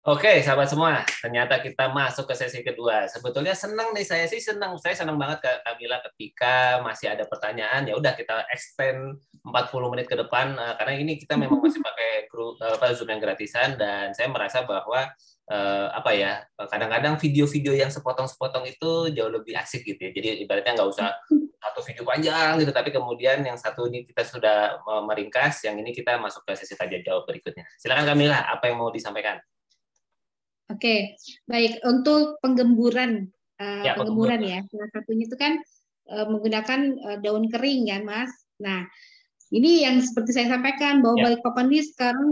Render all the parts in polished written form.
Oke, sahabat semua, ternyata kita masuk ke sesi kedua. Sebetulnya senang nih, saya senang banget Kak Kamila ketika masih ada pertanyaan. Ya udah kita extend 40 menit ke depan karena ini kita memang masih pakai grup Zoom yang gratisan dan saya merasa bahwa apa ya, kadang-kadang video-video yang sepotong-sepotong itu jauh lebih asik gitu ya. Jadi ibaratnya nggak usah satu video panjang gitu, tapi kemudian yang satu ini kita sudah meringkas, yang ini kita masuk ke sesi tanya jawab berikutnya. Silakan Kamila, apa yang mau disampaikan? Oke, baik. Untuk penggemburan, Ya, penggemburan penggemburan. ya, salah satunya itu kan menggunakan daun kering kan, Mas. Nah, ini yang seperti saya sampaikan bahwa Ya. Balikpapan ini sekarang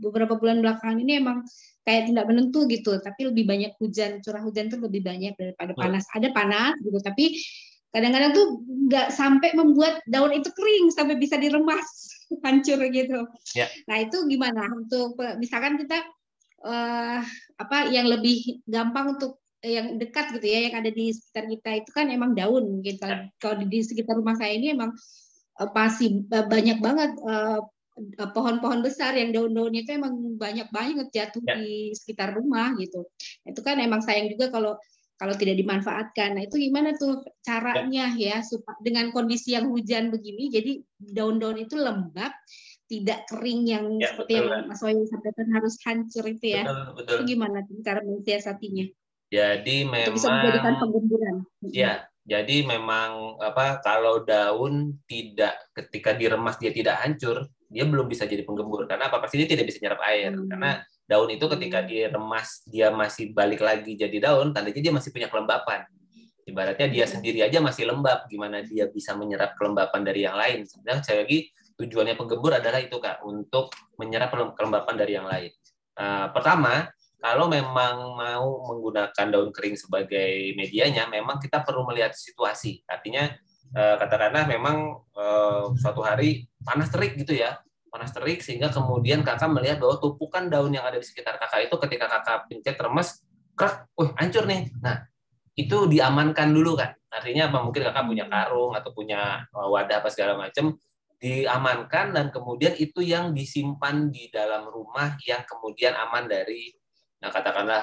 beberapa bulan belakangan ini emang kayak tidak menentu gitu, tapi lebih banyak hujan, curah hujan itu lebih banyak daripada Betul. panas. Ada panas gitu, tapi kadang-kadang tuh nggak sampai membuat daun itu kering sampai bisa diremas, hancur gitu. Ya. Nah, itu gimana untuk misalkan kita uh, apa yang lebih gampang untuk yang dekat gitu ya, yang ada di sekitar kita itu kan emang daun mungkin. Ya. Kalau di sekitar rumah saya ini emang masih banyak banget pohon-pohon besar yang daun-daunnya itu emang banyak banget jatuh Ya. di sekitar rumah gitu. Itu kan emang sayang juga kalau kalau tidak dimanfaatkan. Nah, itu gimana tuh Ya. caranya ya dengan kondisi yang hujan begini, jadi daun-daun itu lembab, tidak kering yang Ya, seperti betul yang kan. Mas Wayu sampaikan harus hancur itu ya. Betul, betul. Itu gimana tuh cara mensiasatinya? Jadi Untuk bisa memang menjadikan penggemburan. ya, jadi memang apa kalau daun tidak ketika diremas dia tidak hancur, dia belum bisa jadi penggembur. Karena apa? Pasti dia tidak bisa nyerap air. Karena Hmm. daun itu ketika Hmm. diremas dia masih balik lagi jadi daun, tandanya dia masih punya kelembapan. Ibaratnya dia Hmm. sendiri aja masih lembab, gimana dia bisa menyerap kelembapan dari yang lain. Sebenarnya saya lagi tujuannya penggembur adalah itu Kak, untuk menyerap kelembapan dari yang lain. Pertama, kalau memang mau menggunakan daun kering sebagai medianya, memang kita perlu melihat situasi. Artinya katakanlah memang suatu hari panas terik gitu ya, panas terik sehingga kemudian kakak melihat bahwa tumpukan daun yang ada di sekitar kakak itu ketika kakak pencet remes, krak, hancur nih. Nah, itu diamankan dulu kan. Artinya apa? Mungkin kakak punya karung atau punya wadah apa segala macam, diamankan dan kemudian itu yang disimpan di dalam rumah yang kemudian aman dari katakanlah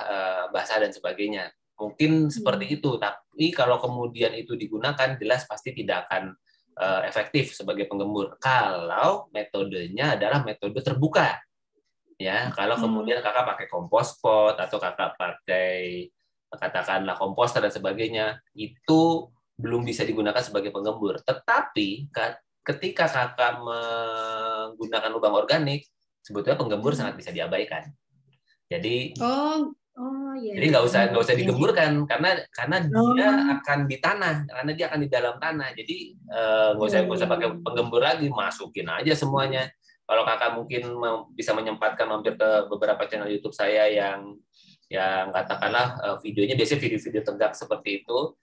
basah dan sebagainya. Mungkin seperti itu, tapi kalau kemudian itu digunakan jelas pasti tidak akan efektif sebagai penggembur. Kalau metodenya adalah metode terbuka. Ya, kalau kemudian kakak pakai kompos pot atau kakak pakai katakanlah komposter dan sebagainya, itu belum bisa digunakan sebagai penggembur. Tetapi ketika kakak menggunakan lubang organik, sebetulnya penggembur sangat bisa diabaikan. Jadi Oh, oh ya jadi ya. nggak usah Ya, ya. digemburkan karena dia Oh, akan di tanah, karena dia akan di dalam tanah. Jadi nggak usah ya, pakai penggembur lagi, masukin aja semuanya. Kalau kakak mungkin bisa menyempatkan mampir ke beberapa channel YouTube saya yang katakanlah videonya biasanya video-video tegak seperti itu.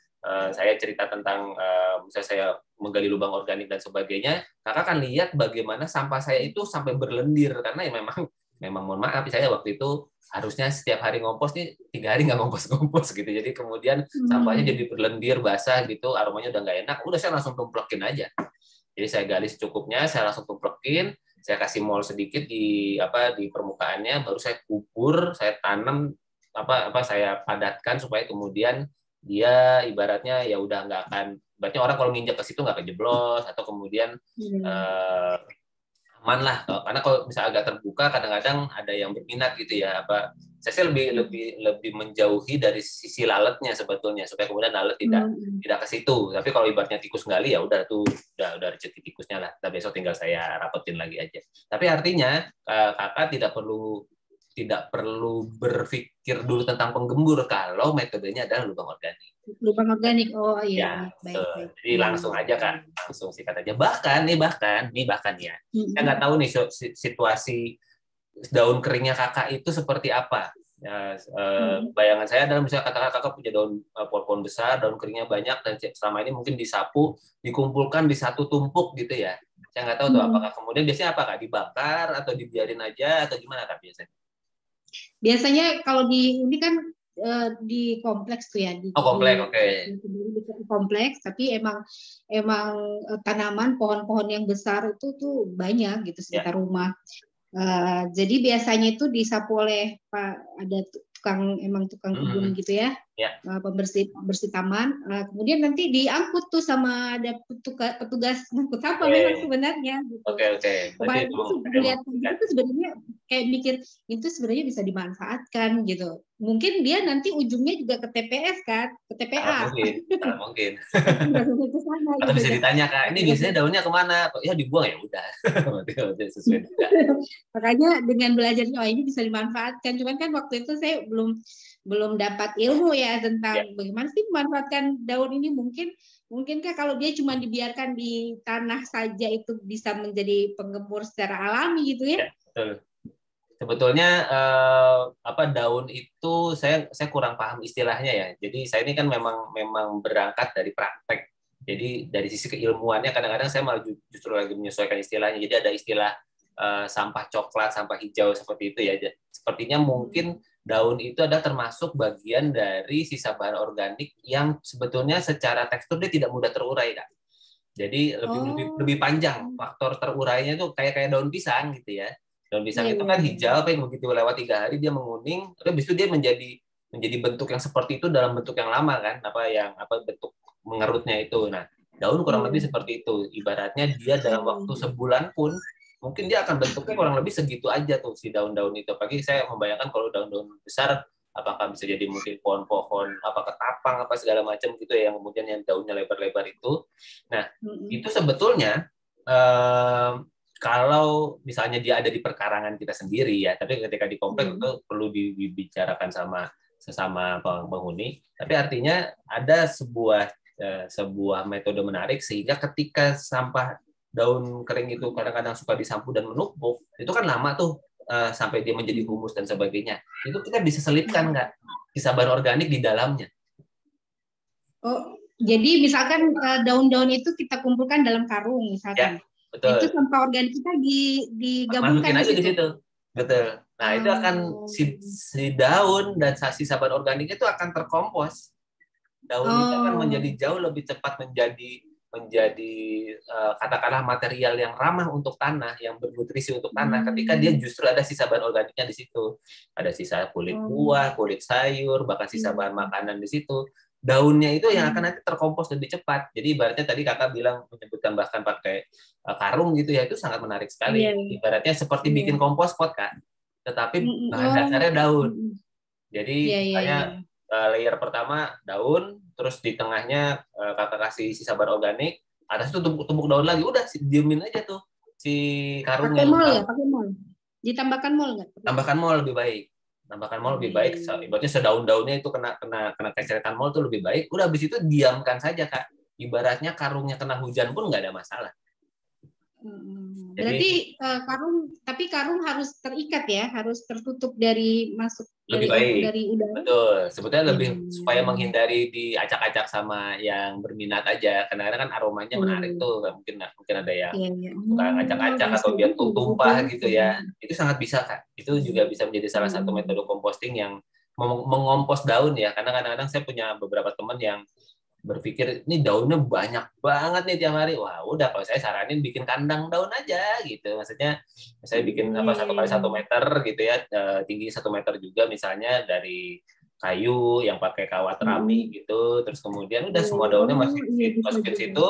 Saya cerita tentang misalnya saya menggali lubang organik dan sebagainya. Kakak akan lihat bagaimana sampah saya itu sampai berlendir karena ya memang mohon maaf saya waktu itu harusnya setiap hari ngompos nih 3 hari nggak ngompos gitu, jadi kemudian sampahnya jadi berlendir basah gitu, aromanya udah nggak enak, udah saya langsung tumplekin aja. Jadi saya gali secukupnya, saya langsung tumplekin, saya kasih mol sedikit di permukaannya, baru saya kubur, saya tanam saya padatkan supaya kemudian dia ibaratnya ya udah nggak akan, ibaratnya orang kalau nginjak ke situ nggak kejeblos atau kemudian eh, aman lah. Karena kalau misalnya agak terbuka kadang-kadang ada yang berminat gitu ya, saya sih lebih lebih lebih menjauhi dari sisi lalatnya sebetulnya supaya kemudian lalat tidak tidak ke situ. Tapi kalau ibaratnya tikus gali ya udah tuh udah rezeki tikusnya lah. Nah, besok tinggal saya rapetin lagi aja. Tapi artinya kakak tidak perlu berpikir dulu tentang penggembur kalau metodenya adalah lubang organik. lubang organik. Oh iya, Ya, iya. Baik, betul. baik. Jadi langsung aja Kak, langsung sikat aja. Bahkan ya, saya nggak tahu nih situasi daun keringnya kakak itu seperti apa. Ya, bayangan saya adalah misalnya katakan kakak punya daun pohon besar, daun keringnya banyak dan selama ini mungkin disapu, dikumpulkan di satu tumpuk gitu ya. Saya nggak tahu tuh apakah kemudian biasanya apa Kak, dibakar atau dibiarin aja atau gimana Kak biasanya? Biasanya kalau di ini kan di kompleks tuh ya Oh, komplek, oke. di kompleks, tapi emang emang tanaman pohon-pohon yang besar itu tuh banyak gitu Ya. sekitar rumah. Jadi biasanya itu disapu oleh Pak, ada tukang kebun gitu ya, Ya. pembersih taman. Kemudian nanti diangkut tuh sama ada petugas ngangkut sampah memang Oke. sebenarnya gitu. Oke. Berarti Kemarin itu itu melihat gitu tuh sebenarnya kayak mikir itu sebenarnya bisa dimanfaatkan gitu. Mungkin dia nanti ujungnya juga ke TPS kan, ke sangat TPA. mungkin, sangat mungkin. Langsung ke sana Atau gitu bisa ya. ditanya, Kak, ini biasanya daunnya kemana? Ya dibuang ya udah. Berarti sesuai juga. Makanya dengan belajarnya, oh ini bisa dimanfaatkan. Cuman kan waktu itu saya belum belum dapat ilmu ya Ya. tentang bagaimana sih memanfaatkan daun ini. Mungkinkah kalau dia cuma dibiarkan di tanah saja itu bisa menjadi penggembur secara alami gitu ya? Ya, betul. Sebetulnya apa daun itu saya kurang paham istilahnya ya. Jadi saya ini kan memang berangkat dari praktek. Jadi dari sisi keilmuannya kadang-kadang saya malah justru lagi menyesuaikan istilahnya. Jadi ada istilah sampah coklat, sampah hijau seperti itu ya. Sepertinya mungkin daun itu ada termasuk bagian dari sisa bahan organik yang sebetulnya secara tekstur dia tidak mudah terurai, Kak. Jadi lebih lebih Oh, lebih panjang faktor terurainya itu kayak daun pisang gitu ya. Daun pisang iya itu iya kan iya. hijau, tapi begitu lewat 3 hari dia menguning, terus habis itu dia menjadi bentuk yang seperti itu dalam bentuk yang lama kan, bentuk mengerutnya itu. Nah, daun kurang lebih Iya. seperti itu. Ibaratnya dia dalam waktu Hmm. sebulan pun mungkin dia akan bentuknya kurang lebih segitu aja tuh si daun-daun itu. Apalagi saya membayangkan kalau daun-daun besar apakah bisa jadi mungkin pohon-pohon apa ketapang apa segala macam gitu ya yang kemudian yang daunnya lebar-lebar itu. Nah, Hmm. itu sebetulnya eh, kalau misalnya dia ada di perkarangan kita sendiri ya, tapi ketika di komplek itu Hmm. perlu dibicarakan sama sesama penghuni. Tapi artinya ada sebuah metode menarik sehingga ketika sampah daun kering itu kadang-kadang suka disapu dan menumpuk, itu kan lama tuh sampai dia menjadi humus dan sebagainya. Itu kita bisa selipkan nggak sisa bahan organik di dalamnya. Oh, jadi misalkan daun-daun itu kita kumpulkan dalam karung Ya, misalkan. Nah, itu betul. sampah organik kita Masukin digabungkan di aja di situ. situ. Betul. Nah, itu akan Oh, si daun dan sisa bahan organik itu akan terkompos. Daun itu akan menjadi oh, jauh lebih cepat menjadi katakanlah material yang ramah untuk tanah, yang bernutrisi untuk tanah ketika dia hmm, justru ada sisa bahan organiknya di situ. Ada sisa kulit oh, buah, kulit sayur, bahkan sisa bahan hmm, makanan di situ. Daunnya itu yang akan hmm, nanti terkompos lebih cepat. Jadi ibaratnya tadi kakak bilang menyebutkan bahkan pakai karung gitu ya, itu sangat menarik iya, sekali. Ibaratnya seperti iya, bikin kompos pot, Kak. Tetapi hmm, bahan oh, dasarnya daun. hmm, Jadi iya, iya, misalnya iya. layer pertama daun, terus di tengahnya kakak kasih sisa bahan organik, atas itu tumpuk-tumpuk daun lagi, udah diemin aja tuh si Pakai karungnya. mol ya, pakai mol. Ditambahkan mol nggak? Pakai mol. Tambahkan mol lebih baik. Tambahkan mol Oh, lebih iya, baik. iya, iya. Ibaratnya sedaun-daunnya itu kena kena kena keceretan mol tuh lebih baik. Udah habis itu diamkan saja, Kak. Ibaratnya karungnya kena hujan pun nggak ada masalah. Jadi Berarti tapi karung harus terikat ya, harus tertutup dari masuk lebih baik. dari udara. Betul. Sebetulnya Iya. lebih supaya menghindari diacak-acak sama yang berminat aja. Kadang-kadang kan aromanya menarik Oh, tuh. Mungkin ada yang iya, iya. suka Oh, ngacak-ngacak atau bisa biar juga begitu. tumpah gitu ya. Itu sangat bisa, Kak. Itu juga bisa menjadi salah satu metode composting yang mengompos daun ya. Karena kadang-kadang saya punya beberapa teman yang berpikir ini daunnya banyak banget nih tiap hari. Wah, udah kalau saya saranin bikin kandang daun aja gitu. Maksudnya saya bikin Iya, apa iya, satu kali iya. 1 meter gitu ya, tinggi 1 meter juga misalnya dari kayu yang pakai kawat rami gitu. Terus kemudian udah semua daunnya Oh, iya bisa masukin juga. situ.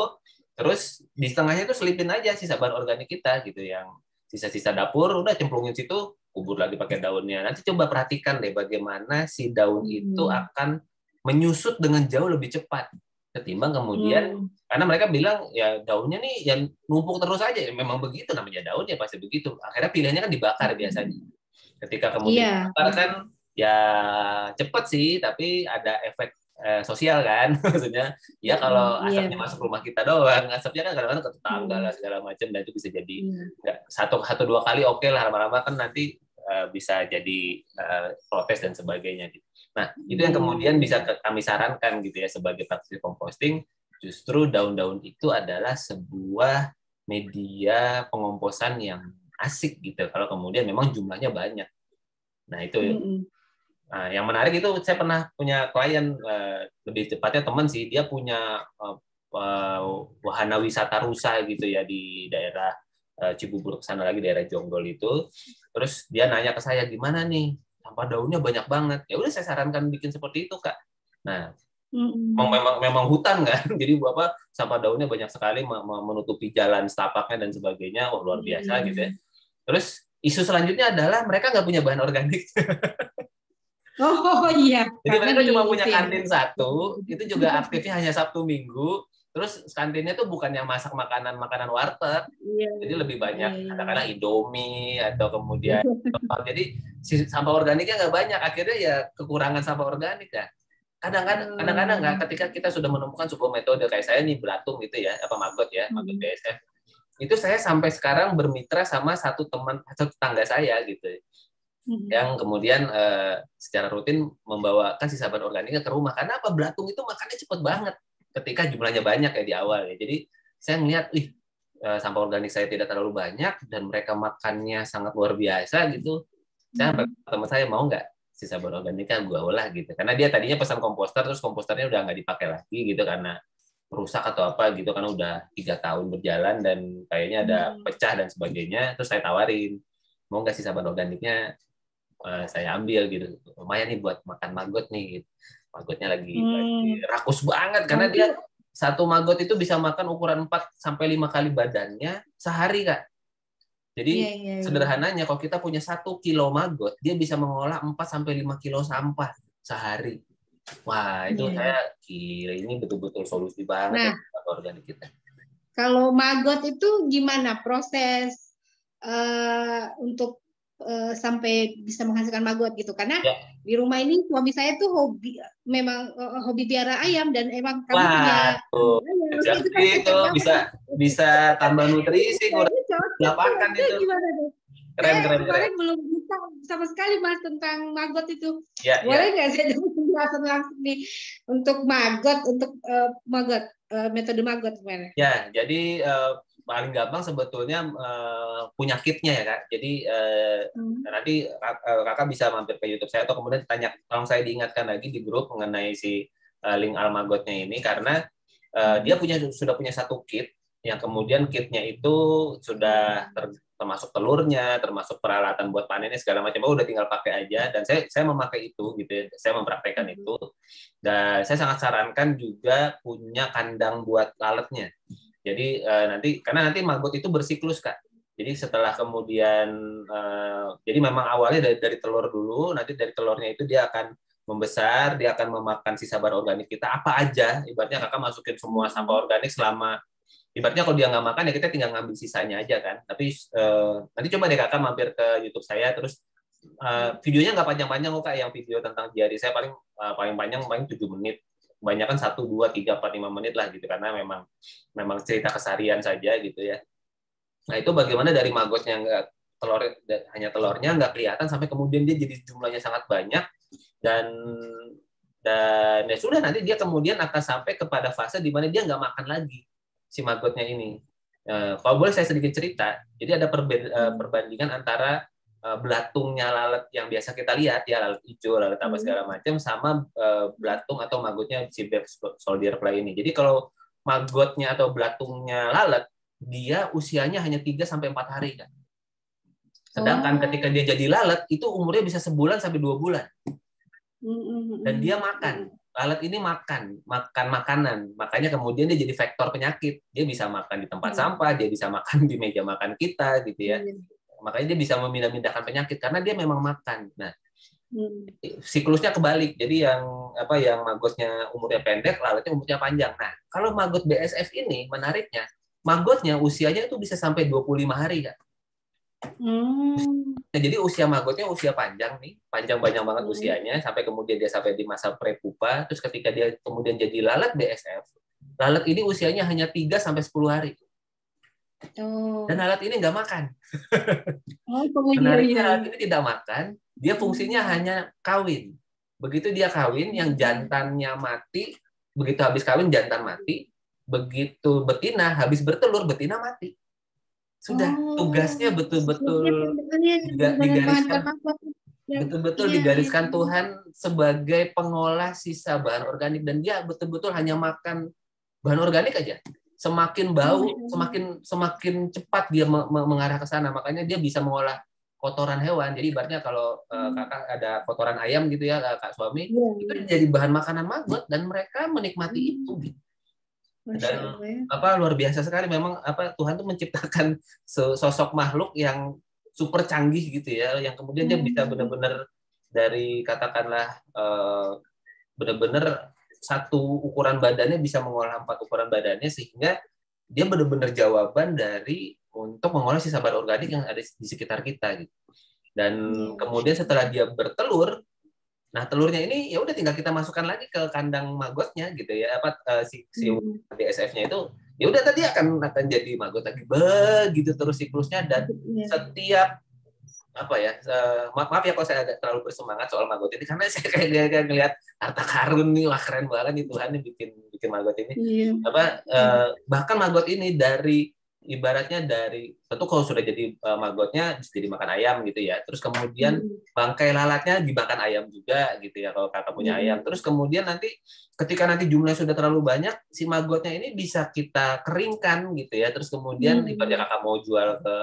Terus di setengahnya tuh selipin aja sisa bahan organik kita gitu yang sisa-sisa dapur udah cemplungin situ kubur lagi pakai daunnya. Nanti coba perhatikan deh bagaimana si daun itu Hmm. akan menyusut dengan jauh lebih cepat ketimbang kemudian Hmm. karena mereka bilang ya daunnya nih yang numpuk terus aja ya, memang begitu namanya daun ya pasti begitu akhirnya pilihannya kan dibakar biasanya ketika kemudian Iya. dibakar kan ya cepet sih tapi ada efek sosial kan maksudnya ya kalau Iya. asapnya masuk rumah kita doang asapnya kan kadang-kadang ke tetangga lah Hmm. segala macam dan itu bisa jadi Iya. nggak satu dua kali oke lah lama-lama kan nanti bisa jadi protes dan sebagainya gitu. Nah, itu yang Iya. kemudian bisa kami sarankan gitu ya sebagai praktisi composting, justru daun-daun itu adalah sebuah media pengomposan yang asik gitu kalau kemudian memang jumlahnya banyak. Nah, itu Hmm. yang menarik itu saya pernah punya klien lebih tepatnya teman sih, dia punya wahana wisata rusa gitu ya di daerah Cibubur sana lagi daerah Jonggol itu Terus dia nanya ke saya, gimana nih? Sampah daunnya banyak banget. Ya udah saya sarankan bikin seperti itu, Kak. Nah, memang hutan kan, jadi apa sampah daunnya banyak sekali menutupi jalan setapaknya dan sebagainya. Oh, luar biasa gitu ya. Terus isu selanjutnya adalah mereka nggak punya bahan organik. Oh iya, Jadi karena mereka di cuma punya itu ya. kantin satu, itu juga aktifnya hanya Sabtu Minggu. Terus kantinnya tuh bukan yang masak makanan warteg, Iya, jadi lebih iya, banyak iya. kadang-kadang Indomie atau kemudian jadi sampah organiknya nggak banyak, akhirnya ya kekurangan sampah organik ya. Kadang-kadang nggak, ketika kita sudah menemukan sebuah metode kayak saya nih belatung gitu ya, apa maggot ya, maggot BSF, itu saya sampai sekarang bermitra sama satu tetangga saya gitu, yang kemudian secara rutin membawakan sisa bahan organiknya ke rumah. Karena apa? Belatung itu makannya cepet banget ketika jumlahnya banyak ya di awal ya. Jadi saya melihat, sampah organik saya tidak terlalu banyak dan mereka makannya sangat luar biasa gitu. Saya teman saya, mau nggak sisa bahan organiknya gue olah gitu. Karena dia tadinya pesan komposter, terus komposternya udah nggak dipakai lagi gitu karena rusak atau apa gitu, karena udah 3 tahun berjalan dan kayaknya ada pecah dan sebagainya. Terus saya tawarin, mau nggak sisa bahan organiknya saya ambil gitu, lumayan nih buat makan maggot nih gitu. Maggotnya lagi rakus banget karena dia satu maggot itu bisa makan ukuran 4-5 kali badannya sehari, Kak. Jadi sederhananya kalau kita punya 1 kilo maggot, dia bisa mengolah 4-5 kilo sampah sehari. Wah, itu saya kira ini betul-betul solusi banget ya sampah organik kita. Kalau maggot itu gimana proses untuk sampai bisa menghasilkan maggot gitu? Karena di rumah ini suami saya tuh memang hobi piara ayam dan emang kami punya ayam. Itu bisa tambah nutrisi, lapakan itu. Keren. Kemarin belum bisa sama sekali bahas tentang maggot itu. Ya, boleh nggak saya dapat penjelasan langsung nih untuk maggot, metode maggot gimana? Ya, jadi paling gampang sebetulnya punya kitnya ya, Kak. Jadi nanti kakak bisa mampir ke YouTube saya atau kemudian tanya, tolong saya diingatkan lagi di grup mengenai si link Almagotnya ini, karena dia sudah punya satu kit yang kemudian kitnya itu sudah termasuk telurnya, termasuk peralatan buat panennya segala macam. Udah tinggal pakai aja, dan saya memakai itu gitu ya. Saya mempraktekkan itu, dan saya sangat sarankan juga punya kandang buat lalatnya. Jadi karena nanti maggot itu bersiklus, Kak. Jadi setelah kemudian jadi memang awalnya dari telur dulu, nanti dari telurnya itu dia akan membesar, dia akan memakan sisa bahan organik kita apa aja. Ibaratnya kakak masukin semua sampah organik selama, ibaratnya kalau dia nggak makan ya kita tinggal ngambil sisanya aja kan. Tapi nanti coba deh kakak mampir ke YouTube saya, terus videonya nggak panjang-panjang kok, Kak. Yang video tentang diari saya paling panjang paling 7 menit. Kebanyakan 1, 2, 3, 4, 5 menit lah gitu, karena memang cerita keseharian saja gitu ya. Nah, itu bagaimana dari maggotnya hanya telurnya nggak kelihatan sampai kemudian dia jadi jumlahnya sangat banyak, dan ya sudah, nanti dia kemudian akan sampai kepada fase di mana dia nggak makan lagi si maggotnya ini. Kalau boleh saya sedikit cerita, jadi ada perbandingan antara belatungnya lalat yang biasa kita lihat ya, lalat hijau, lalat apa segala macam, sama belatung atau maggotnya si Black Soldier Fly ini. Jadi kalau maggotnya atau belatungnya lalat, dia usianya hanya 3-4 hari, kan. Sedangkan ketika dia jadi lalat, itu umurnya bisa 1-2 bulan. Dan dia makan. Lalat ini makan makanan. Makanya kemudian dia jadi vektor penyakit. Dia bisa makan di tempat sampah, dia bisa makan di meja makan kita gitu ya. Makanya dia bisa memindah-mindahkan penyakit karena dia memang makan. Nah, siklusnya kebalik. Jadi yang maggotnya umurnya pendek, lalatnya umurnya panjang. Nah, kalau maggot BSF ini menariknya, maggotnya usianya itu bisa sampai 25 hari, Kak. Nah, jadi usia maggotnya usia panjang nih, panjang banget usianya, sampai kemudian dia sampai di masa prepupa. Terus ketika dia kemudian jadi lalat BSF, lalat ini usianya hanya 3-10 hari. Dan lalat ini nggak makan. Menariknya, lalat ini tidak makan, dia fungsinya hanya kawin. Begitu dia kawin, yang jantannya mati, begitu habis kawin jantan mati, begitu betina habis bertelur, betina mati. Sudah, tugasnya betul-betul digariskan Tuhan sebagai pengolah sisa bahan organik, dan dia betul-betul hanya makan bahan organik aja. Semakin bau, semakin cepat dia mengarah ke sana. Makanya dia bisa mengolah kotoran hewan. Jadi ibaratnya kalau kakak ada kotoran ayam gitu ya kak suami, itu Iya. jadi bahan makanan maggot dan mereka menikmati itu gitu. Masya Dan Allah ya. luar biasa sekali memang Tuhan tuh menciptakan sosok makhluk yang super canggih gitu ya, yang kemudian dia bisa benar-benar dari katakanlah benar-benar satu ukuran badannya bisa mengolah 4 ukuran badannya, sehingga dia benar-benar jawaban dari untuk mengolah sisa bahan organik yang ada di sekitar kita gitu. Dan kemudian setelah dia bertelur, nah telurnya ini ya udah tinggal kita masukkan lagi ke kandang magotnya gitu ya, si DSF-nya itu ya udah tadi akan jadi magot lagi, begitu terus siklusnya. Dan setiap maaf ya kalau saya agak terlalu bersemangat soal magot ini, karena saya kayak ngelihat harta karun nih, wah keren banget nih Tuhan nih bikin magot ini. Bahkan magot ini dari ibaratnya dari tentu kalau sudah jadi magotnya bisa jadi makan ayam gitu ya. Terus kemudian bangkai lalatnya dimakan ayam juga gitu ya kalau kakak punya ayam. Terus kemudian ketika nanti jumlahnya sudah terlalu banyak, si magotnya ini bisa kita keringkan gitu ya. Terus kemudian ibaratnya kakak mau jual ke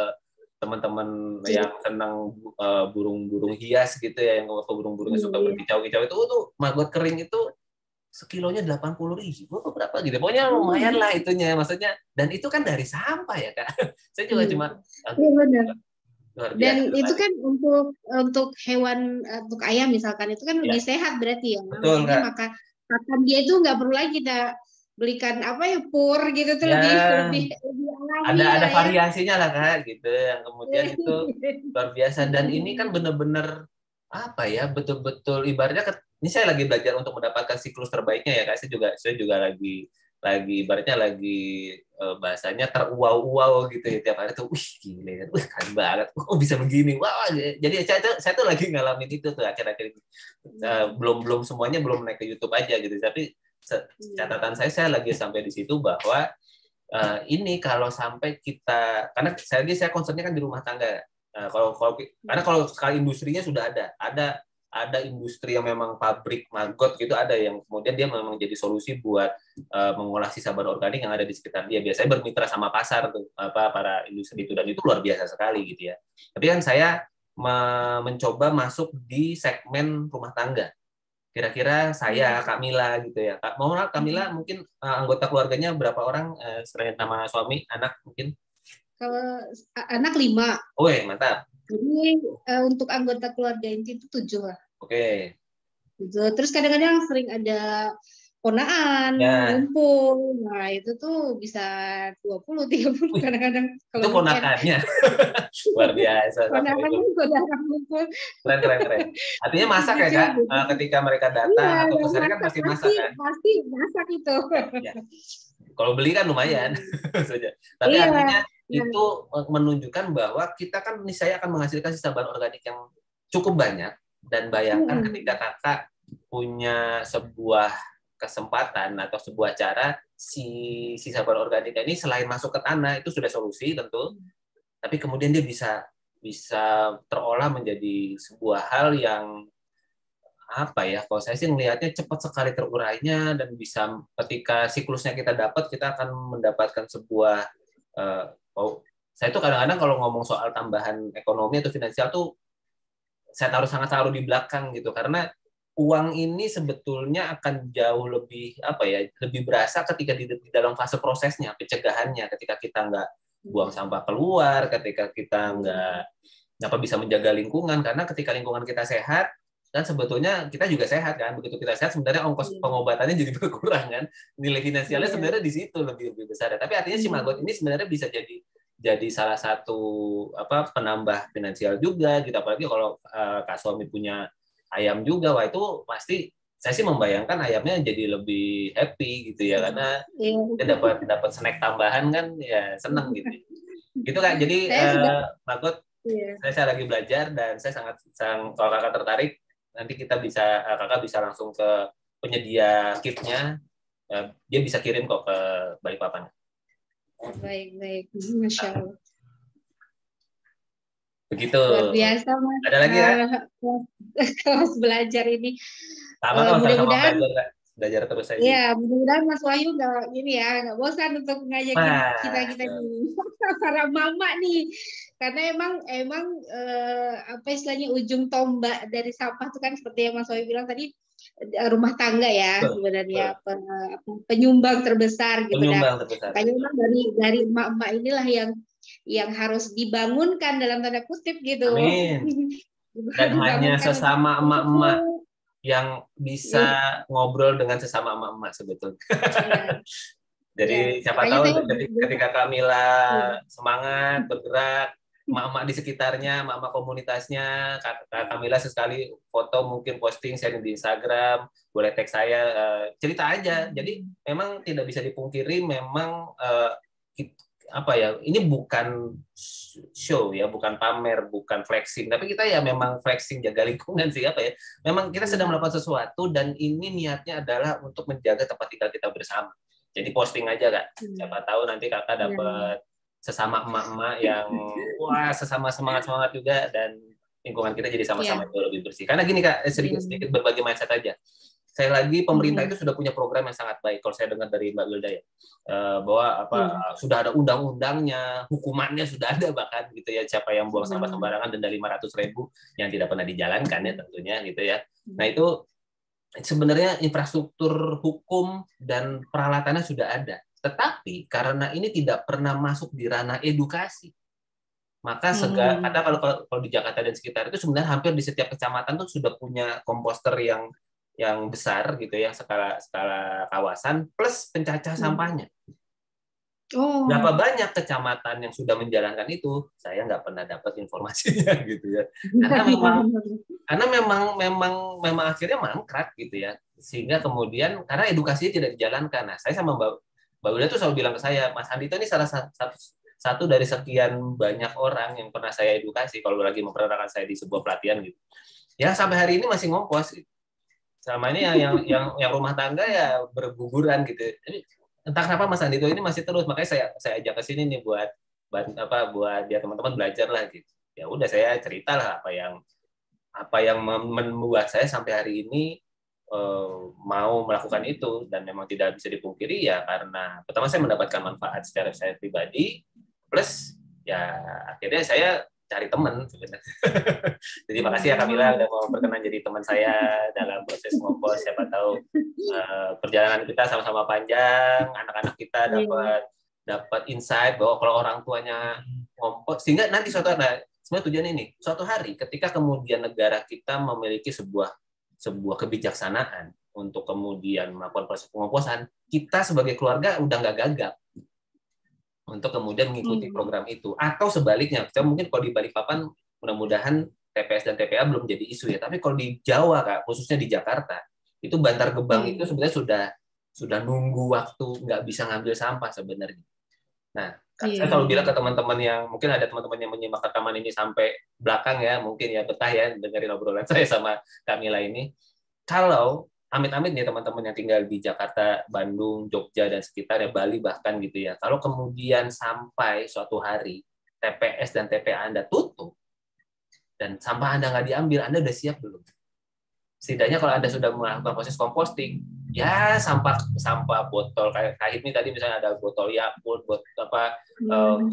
teman-teman yang senang burung-burung hias gitu ya, yang burung-burungnya suka berkicau-kicau, itu tuh maggot kering itu sekilonya 80.000 berapa gitu, pokoknya lumayan lah itunya maksudnya. Dan itu kan dari sampah ya kak. Saya juga cuma luar biasa. Dan itu kan untuk hewan, untuk ayam misalkan itu kan lebih sehat berarti ya. Betul, maksudnya makan dia itu nggak perlu lagi kita belikan pur gitu tuh, lebih alami ada ya. Variasinya lah kak gitu, yang kemudian itu luar biasa. Dan ini kan bener-bener betul-betul ibaratnya ini saya lagi belajar untuk mendapatkan siklus terbaiknya ya kak. Saya juga lagi ibaratnya lagi bahasanya teruau-uau gitu ya tiap hari tuh, gile, keren banget, bisa begini, wah. Jadi saya tuh lagi ngalamin itu tuh akhir-akhir ini. Belum semuanya belum naik ke YouTube aja gitu, tapi catatan saya lagi sampai di situ bahwa ini kalau sampai kita, karena saya concernnya kan di rumah tangga. Karena kalau sekali industrinya sudah ada industri yang memang pabrik maggot gitu, ada yang kemudian dia memang jadi solusi buat mengolah sisa bahan organik yang ada di sekitar dia. Biasanya bermitra sama pasar tuh para industri itu, dan itu luar biasa sekali gitu ya. Tapi kan saya mencoba masuk di segmen rumah tangga. Kira-kira saya, Kak Mila gitu ya. Kak Mila mungkin anggota keluarganya berapa orang selain nama suami, anak mungkin? Kalau anak 5. Mantap. Jadi untuk anggota keluarga inti itu 7 lah. Oke. 7. Terus kadang-kadang sering ada ponaan, ngumpul. Nah, itu tuh bisa 20, 30 kadang-kadang. Itu ponakannya. Luar biasa. Ponakannya saudara ngumpul. Keren. Artinya masak ya, Kak? Ketika mereka datang atau kesana kan pasti masak kan? Pasti masak itu. Ya. Kalau beli kan lumayan saja. Tapi artinya itu menunjukkan bahwa kita kan saya akan menghasilkan sisa bahan organik yang cukup banyak. Dan bayangkan ketika kakak punya sebuah kesempatan atau sebuah cara, si sisa bahan organik ini selain masuk ke tanah itu sudah solusi tentu, tapi kemudian dia bisa terolah menjadi sebuah hal yang kalau saya sih melihatnya cepat sekali terurainya, dan bisa ketika siklusnya kita dapat, kita akan mendapatkan sebuah saya tuh kadang-kadang kalau ngomong soal tambahan ekonomi atau finansial tuh saya sangat taruh di belakang gitu, karena uang ini sebetulnya akan jauh lebih lebih berasa ketika di dalam fase prosesnya, pencegahannya, ketika kita nggak buang sampah keluar, ketika kita nggak bisa menjaga lingkungan. Karena ketika lingkungan kita sehat, dan sebetulnya kita juga sehat kan, begitu kita sehat sebenarnya ongkos pengobatannya jadi berkurang kan, nilai finansialnya sebenarnya di situ lebih besar. Tapi artinya si maggot ini sebenarnya bisa jadi salah satu penambah finansial juga gitu. Apalagi kalau kak suami punya ayam juga, wah itu pasti saya sih membayangkan ayamnya jadi lebih happy gitu ya, karena dia dapat snack tambahan kan, ya seneng gitu kan. Jadi maggot saya lagi belajar, dan saya sangat kalau kakak tertarik, nanti kakak bisa langsung ke penyedia kitnya, dia bisa kirim kok ke Balikpapan. Baik, Masya Allah. Begitu. Luar biasa Mas. Ada lagi ya? Kelas belajar ini. Sama-sama Mudah-mudahan belajar, belajar terus aja. Ya, mudah-mudahan Mas Wahyu nggak bosan untuk ngajakin kita Mas, nih para mama nih, karena emang apa istilahnya ujung tombak dari sampah itu kan seperti yang Mas Wahyu bilang tadi, rumah tangga ya betul, betul. sebenarnya penyumbang terbesar gitu dah. Penyumbang terbesar. Makanya memang dari emak-emak inilah yang harus dibangunkan dalam tanda kutip gitu. Amin. Dan hanya Dibangunkan sesama emak-emak untuk yang bisa iya, ngobrol dengan sesama emak-emak sebetulnya. iya. Ya, Jadi siapa makanya tahu saya ketika Kamila iya. semangat bergerak, emak-emak di sekitarnya, emak-emak komunitasnya, Kak Kamila sesekali foto mungkin posting sharing di Instagram, boleh tag saya, cerita aja. Jadi memang tidak bisa dipungkiri, memang apa ya, ini bukan show ya, bukan pamer, bukan flexing, tapi kita ya memang flexing jaga lingkungan sih, apa ya, memang kita sedang melakukan sesuatu dan ini niatnya adalah untuk menjaga tempat tinggal kita bersama. Jadi posting aja Kak, siapa tahu nanti Kakak dapat sesama emak-emak yang wah sesama semangat juga, dan lingkungan kita jadi sama-sama jauh lebih bersih. Karena gini Kak, sedikit berbagi mindset aja. Saya lagi, pemerintah itu sudah punya program yang sangat baik. Kalau saya dengar dari Mbak Wilda ya, bahwa sudah ada undang-undangnya, hukumannya sudah ada bahkan gitu ya. Siapa yang buang sampah sembarangan denda 500.000 yang tidak pernah dijalankan ya tentunya gitu ya. Nah itu sebenarnya infrastruktur hukum dan peralatannya sudah ada. Tetapi karena ini tidak pernah masuk di ranah edukasi, maka karena kalau di Jakarta dan sekitar itu sebenarnya hampir di setiap kecamatan tuh sudah punya komposter yang besar gitu ya, skala kawasan plus pencacah sampahnya. Berapa banyak kecamatan yang sudah menjalankan itu, saya nggak pernah dapat informasinya gitu ya. Karena memang akhirnya mangkrak gitu ya. Sehingga kemudian karena edukasinya tidak dijalankan. Nah, saya sama Mbak Uda tuh selalu bilang ke saya, Mas Andi ini salah satu dari sekian banyak orang yang pernah saya edukasi kalau lagi memperkenalkan saya di sebuah pelatihan gitu. Ya sampai hari ini masih ngompos gitu. Selama ini yang rumah tangga ya berguguran gitu. Jadi, entah kenapa Mas Andito ini masih terus, makanya saya ajak ke sini nih buat biar teman-teman belajar lah gitu. Ya udah saya cerita lah apa yang membuat saya sampai hari ini mau melakukan itu, dan memang tidak bisa dipungkiri ya karena pertama saya mendapatkan manfaat secara saya pribadi, plus ya akhirnya saya cari teman sebenarnya. Jadi makasih ya Kamila udah mau berkenan jadi teman saya dalam proses ngompos. Siapa tahu perjalanan kita sama-sama panjang, anak-anak kita dapat insight bahwa kalau orang tuanya ngompos, sehingga nanti sebenarnya tujuan ini suatu hari ketika kemudian negara kita memiliki sebuah kebijaksanaan untuk kemudian melakukan proses pengomposan, kita sebagai keluarga udah nggak gagap untuk kemudian mengikuti program itu. Atau sebaliknya, kita mungkin kalau di Balikpapan mudah-mudahan TPS dan TPA belum jadi isu ya, tapi kalau di Jawa Kak, khususnya di Jakarta, itu Bantar Gebang itu sebenarnya sudah nunggu waktu, nggak bisa ngambil sampah sebenarnya. Nah, saya selalu bilang ke teman-teman yang mungkin ada teman-teman yang menyimak rekaman ini sampai belakang ya, mungkin ya betah ya dengerin obrolan saya sama Kamila ini. Kalau amit-amit nih teman-teman yang tinggal di Jakarta, Bandung, Jogja dan sekitar ya, Bali bahkan gitu ya. Kalau kemudian sampai suatu hari TPS dan TPA Anda tutup dan sampah Anda nggak diambil, Anda udah siap belum? Setidaknya kalau Anda sudah melakukan proses composting, ya sampah botol kayak ini tadi misalnya ada botol Yakult,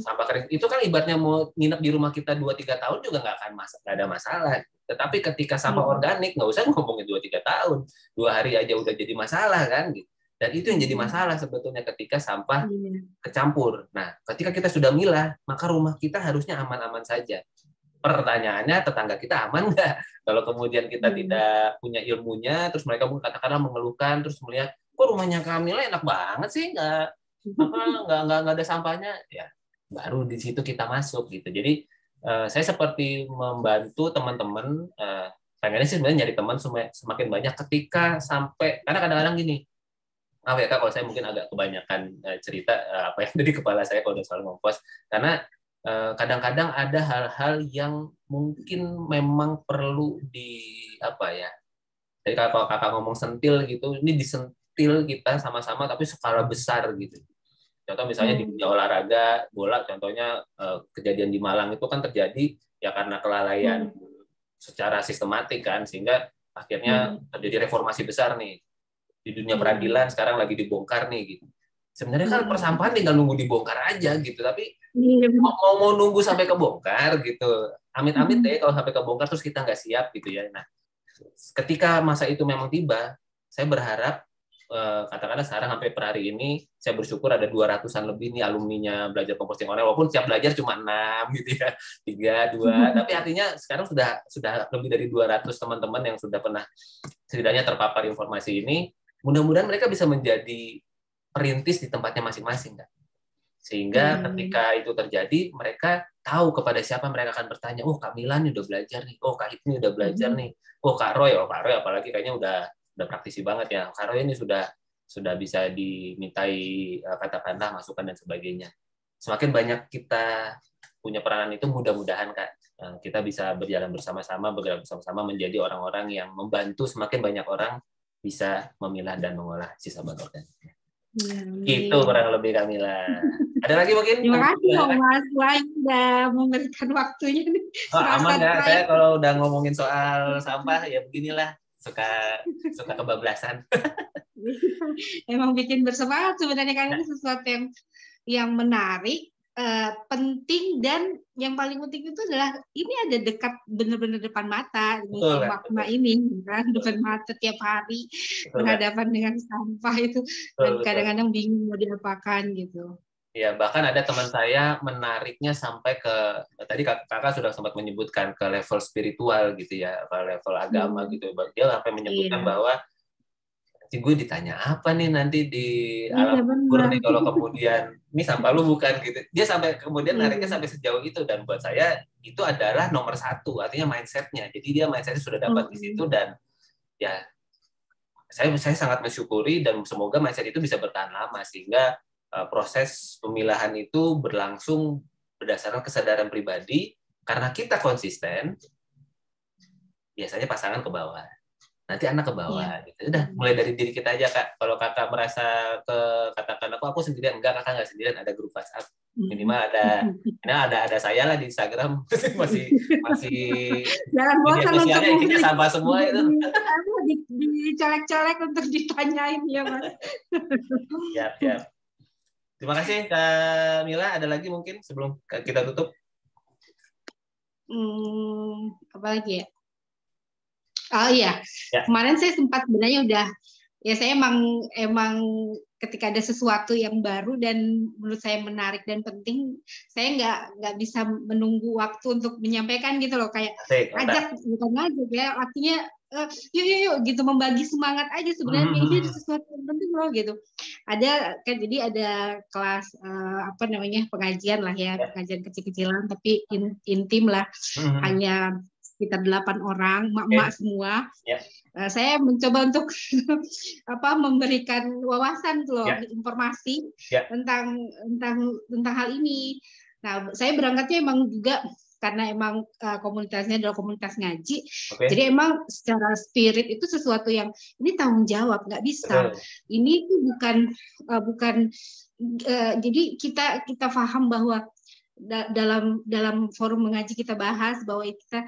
sampah kering itu kan ibaratnya mau nginep di rumah kita 2-3 tahun juga nggak ada masalah. Tetapi ketika sampah organik nggak usah ngomongin 2-3 tahun, 2 hari aja udah jadi masalah kan gitu. Dan itu yang jadi masalah sebetulnya ketika sampah kecampur. Nah, ketika kita sudah milah, maka rumah kita harusnya aman-aman saja. Pertanyaannya, tetangga kita aman nggak? Kalau kemudian kita tidak punya ilmunya, terus mereka mungkin katakanlah mengeluhkan, terus melihat, kok rumahnya Kamila enak banget sih, nggak ada sampahnya, ya baru di situ kita masuk gitu. Jadi saya seperti membantu teman-teman, pengennya sih sebenarnya nyari teman semakin banyak ketika sampai, karena kadang-kadang gini, maaf ya Kak, kalau saya mungkin agak kebanyakan cerita apa yang ada di kepala saya kalau udah soal ngompos, karena kadang-kadang ada hal-hal yang mungkin memang perlu jadi kalau kakak ngomong sentil gitu, ini disentil kita sama-sama tapi skala besar gitu. Contoh misalnya di dunia olahraga bola, contohnya kejadian di Malang itu kan terjadi ya karena kelalaian secara sistematik kan, sehingga akhirnya terjadi reformasi besar nih. di dunia peradilan sekarang lagi dibongkar nih gitu. Sebenarnya kan persampahan tinggal nunggu dibongkar aja gitu, tapi mau nunggu sampai kebongkar gitu. Amit-amit deh kalau sampai kebongkar terus kita nggak siap gitu ya. Nah, ketika masa itu memang tiba, saya berharap katakanlah sekarang sampai per hari ini saya bersyukur ada 200-an lebih nih alumninya belajar composting online, walaupun setiap belajar cuma 6 gitu ya, 3, 2, tapi artinya sekarang sudah lebih dari 200 teman-teman yang sudah pernah setidaknya terpapar informasi ini. Mudah-mudahan mereka bisa menjadi perintis di tempatnya masing-masing, kan? Sehingga ketika itu terjadi, mereka tahu kepada siapa mereka akan bertanya. Oh, Kak Milan udah belajar nih. Oh, Kak Hipni udah belajar nih. Oh, Kak Roy apalagi kayaknya udah praktisi banget ya. Kak Roy ini sudah bisa dimintai katakanlah masukan dan sebagainya. Semakin banyak kita punya peranan itu, mudah-mudahan Kak kita bisa berjalan bersama-sama, bergerak bersama-sama menjadi orang-orang yang membantu semakin banyak orang bisa memilah dan mengolah sisa bahan organik. Itu kurang lebih Kamila. Ada lagi mungkin? Terima kasih loh Mas Wai udah memberikan waktunya nih. Aman nggak? Saya kalau udah ngomongin soal sampah ya beginilah, suka kebablasan. Emang bikin bersemangat sebenarnya, karena ini sesuatu yang menarik, penting, dan yang paling penting itu adalah ini ada dekat benar-benar depan mata, makna ini kan depan mata tiap hari berhadapan dengan sampah itu, dan kadang-kadang bingung mau diapakan gitu. Ya, bahkan ada teman saya menariknya sampai ke, tadi kakak sudah sempat menyebutkan ke level spiritual gitu ya, ke level agama gitu. Dia sampai menyebutkan bahwa gue ditanya apa nih nanti di alam kubur nih kalau kemudian ini sampah lu bukan gitu. Dia sampai kemudian nariknya sampai sejauh itu, dan buat saya itu adalah nomor satu, artinya mindsetnya. Jadi dia mindsetnya sudah dapat di situ, dan ya saya sangat mensyukuri dan semoga mindset itu bisa bertahan lama sehingga proses pemilahan itu berlangsung berdasarkan kesadaran pribadi. Karena kita konsisten, biasanya pasangan ke bawah, nanti anak ke bawah gitu. Udah mulai dari diri kita aja Kak. Kalau kakak merasa katakan aku sendirian, enggak, kakak nggak sendirian, ada grup WhatsApp minimal ada saya lah di Instagram masih jangan bosan untuk isinya sampah semua itu dicolek-colek untuk ditanyain ya Mas. Siap. Terima kasih Kak Mila. Ada lagi mungkin sebelum kita tutup? Apa lagi ya? Oh iya, kemarin saya sempat sebenarnya udah, ya saya emang ketika ada sesuatu yang baru dan menurut saya menarik dan penting, saya nggak bisa menunggu waktu untuk menyampaikan gitu loh, kayak ajak, bukan ngajak ya, artinya yuk gitu, membagi semangat aja sebenarnya. Ini ada sesuatu yang penting loh gitu. Ada kan, jadi ada kelas pengajian lah ya, pengajian kecil-kecilan tapi intim lah, hanya sekitar 8 orang, mak-mak semua. Saya mencoba untuk memberikan wawasan loh, informasi tentang hal ini. Nah, saya berangkatnya emang juga karena emang komunitasnya adalah komunitas ngaji, jadi emang secara spirit itu sesuatu yang ini tanggung jawab, nggak bisa. Ini tuh bukan jadi kita paham bahwa dalam forum mengaji kita bahas bahwa kita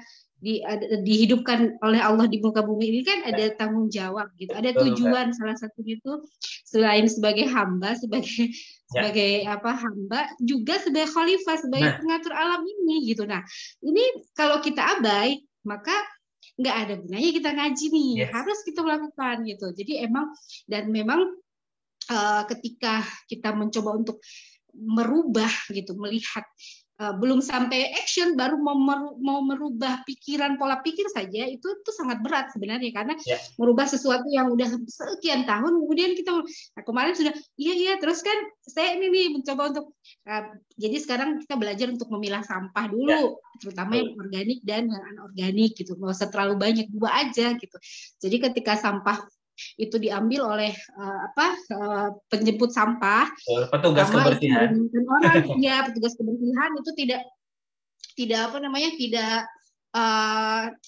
dihidupkan oleh Allah di muka bumi ini kan ada tanggung jawab gitu, ada tujuan. Salah satunya itu selain sebagai hamba, sebagai hamba, juga sebagai khalifah, sebagai pengatur alam ini gitu. Nah, ini kalau kita abai, maka nggak ada gunanya kita ngaji nih. Harus kita lakukan gitu. Jadi memang ketika kita mencoba untuk merubah gitu, melihat belum sampai action, baru mau merubah pikiran, pola pikir saja itu sangat berat sebenarnya, karena merubah sesuatu yang udah sekian tahun kemudian kita kemarin sudah iya terus kan saya ini nih mencoba untuk jadi sekarang kita belajar untuk memilah sampah dulu, terutama yang organik dan yang anorganik gitu, nggak usah terlalu banyak, 2 aja gitu. Jadi ketika sampah itu diambil oleh penjemput sampah, petugas kebersihan, petugas kebersihan itu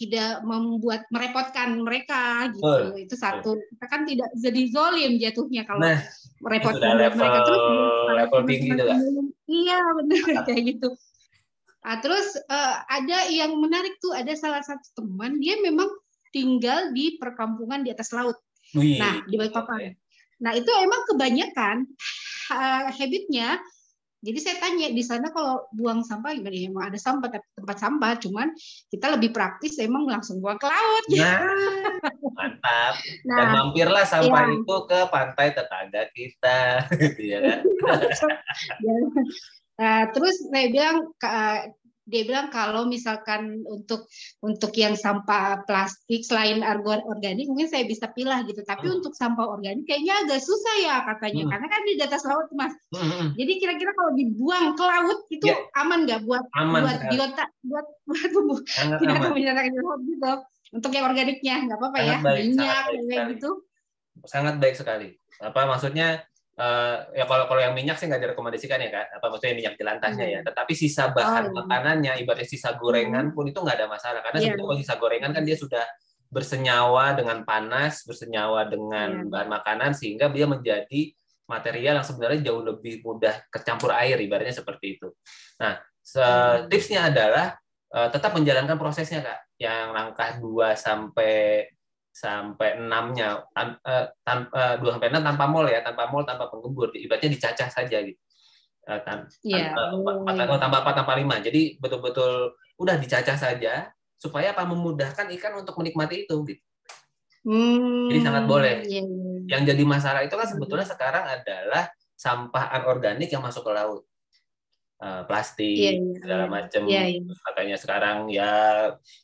tidak membuat merepotkan mereka gitu. Itu satu. Kita kan tidak jadi zolim jatuhnya kalau merepotkan mereka. Terus level tinggi itu kan? Iya benar kayak gitu. Terus ada yang menarik tuh, ada salah satu teman, dia memang tinggal di perkampungan di atas laut. Wih, Nah, di Balikpapan. Nah, itu emang kebanyakan habitnya. Jadi saya tanya di sana kalau buang sampah gimana? Emang ada sampah, tempat sampah, cuman kita lebih praktis emang langsung buang ke laut. Nah, mantap. Dan Nah, mampirlah sampah ya. itu ke pantai tetangga kita, gitu ya kan? Terus dia bilang kalau misalkan untuk yang sampah plastik selain organik mungkin saya bisa pilih gitu. Tapi untuk sampah organik kayaknya agak susah ya katanya, karena kan di atas laut Mas. Jadi kira-kira kalau dibuang ke laut itu Ya, aman nggak buat aman biota buat sangat aman. binatang di laut gitu? Untuk yang organiknya nggak apa-apa Sangat ya, baik, sangat minyak baik kayak sekali. gitu. Sangat baik sekali. Apa maksudnya? Ya kalau yang minyak sih nggak direkomendasikan ya Kak. Apa maksudnya minyak jelantahnya ya. Tetapi sisa bahan makanannya, ibaratnya sisa gorengan pun itu nggak ada masalah. Karena sebetulnya kalau sisa gorengan kan dia sudah bersenyawa dengan panas, bersenyawa dengan bahan makanan, sehingga dia menjadi material yang sebenarnya jauh lebih mudah kecampur air, ibaratnya seperti itu. Nah, tipsnya adalah tetap menjalankan prosesnya Kak. Yang langkah 2 sampai 6-nya 2 sampai 6 tanpa mol ya, tanpa mol, tanpa penggembur, ibaratnya dicacah saja gitu. Tanpa 4 tanpa 5. Jadi betul-betul udah dicacah saja supaya apa, memudahkan ikan untuk menikmati itu gitu. Jadi sangat boleh. Yang jadi masalah itu kan sebetulnya sekarang adalah sampah anorganik yang masuk ke laut. Plastik segala macam. Katanya sekarang ya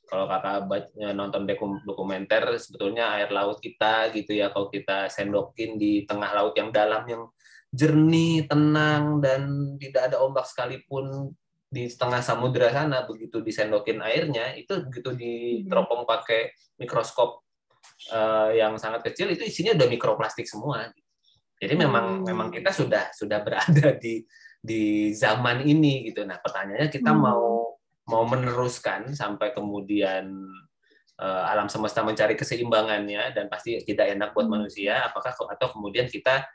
kalau kakak nonton dokumenter, sebetulnya air laut kita gitu ya, kalau kita sendokin di tengah laut yang dalam, yang jernih, tenang, dan tidak ada ombak sekalipun di tengah samudera sana, begitu disendokin airnya itu, begitu diteropong pakai mikroskop yang sangat kecil, itu isinya udah mikroplastik semua. Jadi memang kita sudah berada di zaman ini gitu. Nah, pertanyaannya kita mau meneruskan sampai kemudian alam semesta mencari keseimbangannya, dan pasti tidak enak buat manusia, apakah atau kemudian kita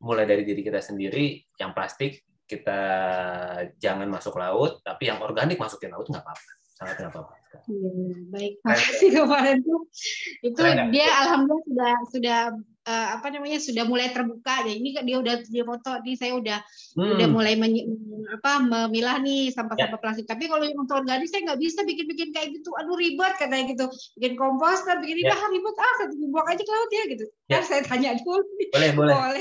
mulai dari diri kita sendiri, yang plastik kita jangan masuk laut, tapi yang organik masukin laut nggak apa-apa, sangat nggak apa-apa. Baik, makasih kemarin tuh itu dia alhamdulillah sudah sudah mulai terbuka ya. Ini dia foto nih, saya udah mulai memilah nih sampah-sampah plastik. Tapi kalau yang untuk organik saya nggak bisa bikin kayak gitu, aduh ribet katanya gitu, bikin komposter, bikin ini ribet, saya buang aja ke laut ya gitu. Saya tanya dulu. Boleh.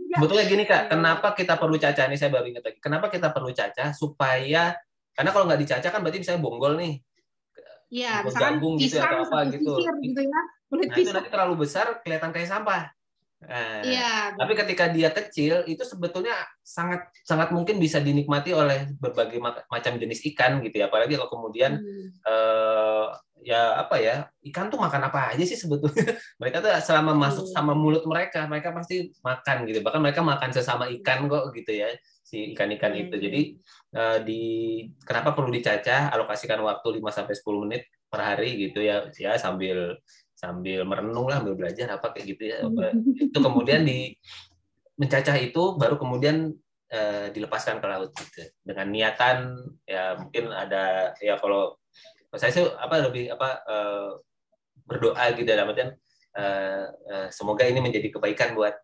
Sebetulnya gini Kak, kenapa kita perlu cacah? Ini saya baru ingat lagi. Kenapa kita perlu cacah? Supaya, karena kalau nggak dicacah kan berarti misalnya bonggol nih. Iya, misalkan gabung gitu pisang, atau apa gitu. Gitu ya. Nah, itu nanti terlalu besar kelihatan kayak sampah. Tapi ketika dia kecil, itu sebetulnya sangat mungkin bisa dinikmati oleh berbagai macam jenis ikan gitu ya. Apalagi kalau kemudian ikan tuh makan apa aja sih sebetulnya. Mereka tuh selama masuk sama mulut mereka pasti makan gitu. Bahkan mereka makan sesama ikan kok gitu ya, si ikan-ikan itu. Jadi kenapa perlu dicacah, alokasikan waktu 5-10 menit per hari gitu ya sambil merenung lah, sambil belajar apa kayak gitu ya. Itu kemudian mencacah itu baru kemudian dilepaskan ke laut gitu. Dengan niatan ya, mungkin ada ya, kalau saya sih berdoa gitu dalam artian semoga ini menjadi kebaikan buat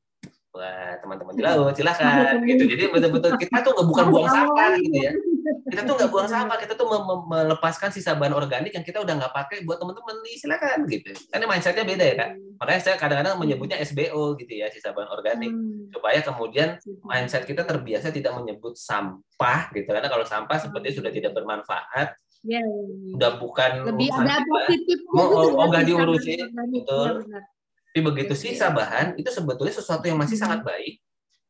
teman-teman di laut, silakan gitu. Jadi betul-betul kita tuh bukan buang sampah gitu ya. Kita tuh nggak buang sampah, kita tuh melepaskan sisa bahan organik yang kita udah nggak pakai buat teman-teman nih, silakan gitu. Karena mindsetnya beda ya Kak. Makanya saya kadang-kadang menyebutnya SBO gitu ya, sisa bahan organik, supaya kemudian mindset kita terbiasa tidak menyebut sampah gitu. Karena kalau sampah sepertinya sudah tidak bermanfaat, udah bukan lebih ada positifnya nggak diurusin, betul. Tapi begitu sisa bahan itu sebetulnya sesuatu yang masih sangat baik,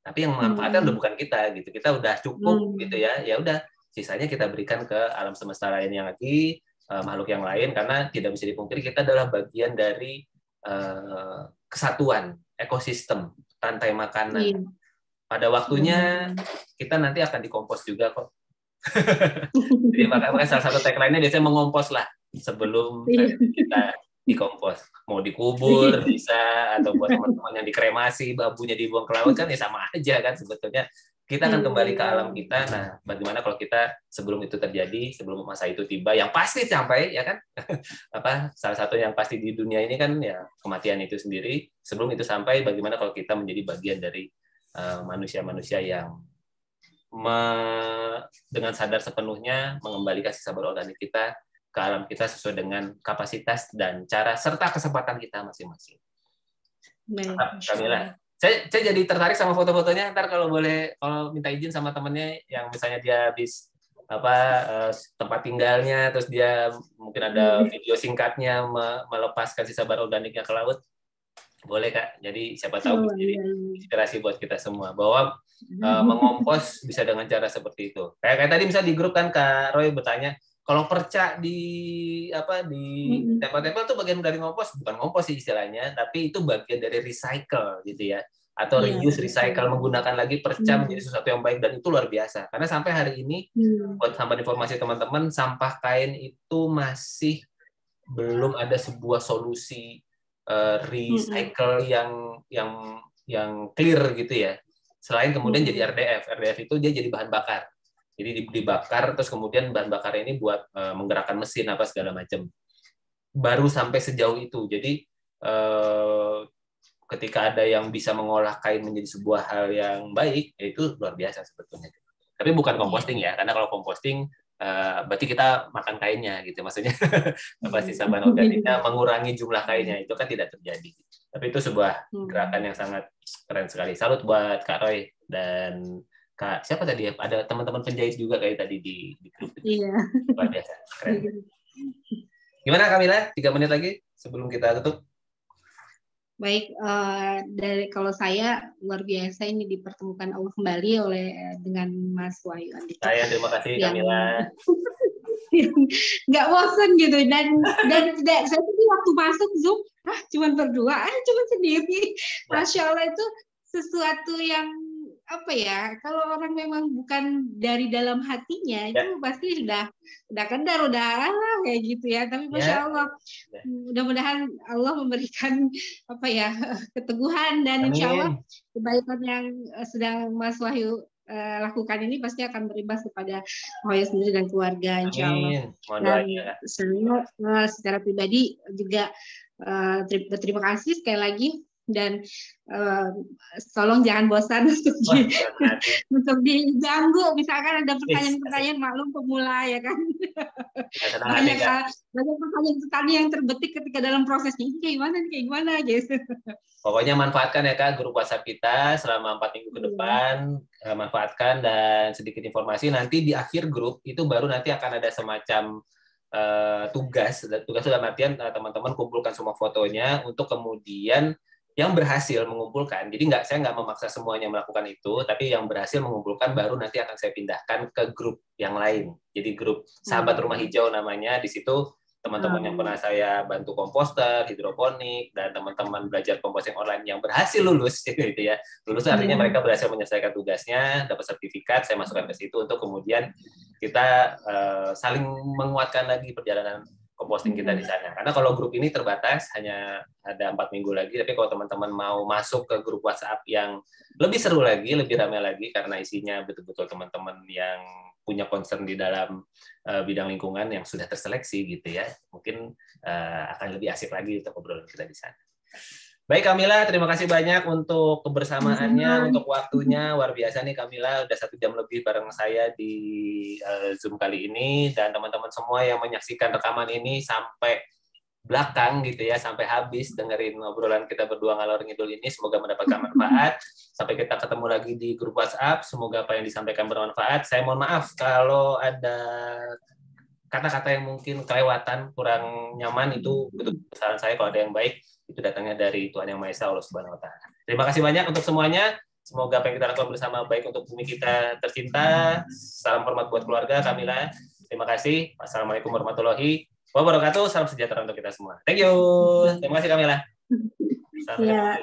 tapi yang manfaatnya udah bukan kita gitu. Kita udah cukup gitu ya. Ya udah, sisanya kita berikan ke alam semesta lain yang lagi, makhluk yang lain, karena tidak bisa dipungkiri kita adalah bagian dari kesatuan ekosistem rantai makanan. Pada waktunya kita nanti akan dikompos juga kok. Jadi makanya salah satu tagline-nya biasanya mengompos lah sebelum kita dikompos. Mau dikubur bisa, atau buat teman-teman yang dikremasi, babunya dibuang ke laut kan ya sama aja kan sebetulnya. kita akan kembali ke alam kita. Nah, bagaimana kalau kita sebelum itu terjadi, sebelum masa itu tiba, yang pasti sampai, ya kan? Salah satu yang pasti di dunia ini kan ya kematian itu sendiri. Sebelum itu sampai, bagaimana kalau kita menjadi bagian dari manusia-manusia yang dengan sadar sepenuhnya mengembalikan sisa berorganik kita ke alam kita sesuai dengan kapasitas dan cara serta kesempatan kita masing-masing. Kamila, saya jadi tertarik sama foto-fotonya. Ntar kalau boleh, kalau minta izin sama temennya yang misalnya dia habis tempat tinggalnya, terus dia mungkin ada video singkatnya melepaskan sisa berorganiknya ke laut, boleh Kak. Jadi siapa tahu jadi inspirasi buat kita semua bahwa mengompos bisa dengan cara seperti itu. Kayak tadi misalnya di grup kan Kak Roy bertanya, kalau perca di tempel-tempel itu bagian dari ngompos, bukan ngompos sih istilahnya, tapi itu bagian dari recycle gitu ya. Atau reuse, recycle, menggunakan lagi perca menjadi sesuatu yang baik, dan itu luar biasa. Karena sampai hari ini buat sampah informasi teman-teman, sampah kain itu masih belum ada sebuah solusi recycle yang clear gitu ya. Selain kemudian jadi RDF. RDF itu dia jadi bahan bakar. Jadi dibakar terus kemudian bahan bakar ini buat menggerakkan mesin apa segala macam. Baru sampai sejauh itu. Jadi ketika ada yang bisa mengolah kain menjadi sebuah hal yang baik, itu luar biasa sebetulnya. Tapi bukan composting ya, karena kalau composting berarti kita makan kainnya gitu, maksudnya sisa bahan organiknya mengurangi jumlah kainnya, itu kan tidak terjadi. Tapi itu sebuah gerakan yang sangat keren sekali. Salut buat Kak Roy dan Kak siapa tadi ya? Ada teman-teman penjahit juga kayak tadi di grup. Iya. Luar biasa, keren. Gimana Kamila? 3 menit lagi sebelum kita tutup. Baik, dari kalau saya luar biasa ini dipertemukan Allah kembali dengan Mas Wahyu Andika. Saya terima kasih Kamila. Nggak bosan gitu dan saya tuh waktu masuk Zoom cuma berdua, cuma sendiri. Masya Allah, itu sesuatu yang apa ya, kalau orang memang bukan dari dalam hatinya itu pasti sudah kendar, udah kayak gitu ya. Tapi Masya Allah, mudah-mudahan Allah memberikan apa ya, keteguhan, dan insya Allah kebaikan yang sedang Mas Wahyu lakukan ini pasti akan berimbas kepada Wahyu sendiri dan keluarga, insya Allah. Dan saya secara pribadi juga berterima kasih sekali lagi, dan tolong jangan bosan untuk diganggu, misalkan ada pertanyaan-pertanyaan, maklum pemula ya kan. Banyak pertanyaan yang terbetik ketika dalam prosesnya, ini kayak gimana gitu. Pokoknya manfaatkan ya Kak grup WhatsApp kita selama 4 minggu ke depan, manfaatkan dan sedikit informasi. Nanti di akhir grup itu baru nanti akan ada semacam tugas dalam artian teman-teman kumpulkan semua fotonya untuk kemudian yang berhasil mengumpulkan. Jadi saya nggak memaksa semuanya melakukan itu, tapi yang berhasil mengumpulkan baru nanti akan saya pindahkan ke grup yang lain. Jadi grup Sahabat Rumah Hijau namanya. Di situ teman-teman yang pernah saya bantu komposter, hidroponik, dan teman-teman belajar composting online yang berhasil lulus, gitu ya. Lulus artinya mereka berhasil menyelesaikan tugasnya, dapat sertifikat, saya masukkan ke situ untuk kemudian kita saling menguatkan lagi perjalanan composting kita di sana. Karena kalau grup ini terbatas, hanya ada 4 minggu lagi, tapi kalau teman-teman mau masuk ke grup WhatsApp yang lebih seru lagi, lebih ramai lagi, karena isinya betul-betul teman-teman yang punya concern di dalam bidang lingkungan yang sudah terseleksi gitu ya, mungkin akan lebih asik lagi untuk obrolan kita di sana. Baik Kamila, terima kasih banyak untuk kebersamaannya, untuk waktunya. Luar biasa nih Kamila, udah 1 jam lebih bareng saya di Zoom kali ini, dan teman-teman semua yang menyaksikan rekaman ini sampai belakang gitu ya, sampai habis dengerin obrolan kita berdua ngalor ngidul ini, semoga mendapatkan manfaat. Sampai kita ketemu lagi di grup WhatsApp, semoga apa yang disampaikan bermanfaat. Saya mohon maaf kalau ada kata-kata yang mungkin kelewatan, kurang nyaman, itu betul kesalahan saya. Kalau ada yang baik, itu datangnya dari Tuhan Yang Maha Esa, Allah Subhanahu wa Ta'ala. Terima kasih banyak untuk semuanya. Semoga apa yang kita lakukan bersama baik untuk bumi kita tercinta. Salam hormat buat keluarga Kamila. Terima kasih. Wassalamualaikum warahmatullahi wabarakatuh. Salam sejahtera untuk kita semua. Thank you. Terima kasih Kamila. Ya.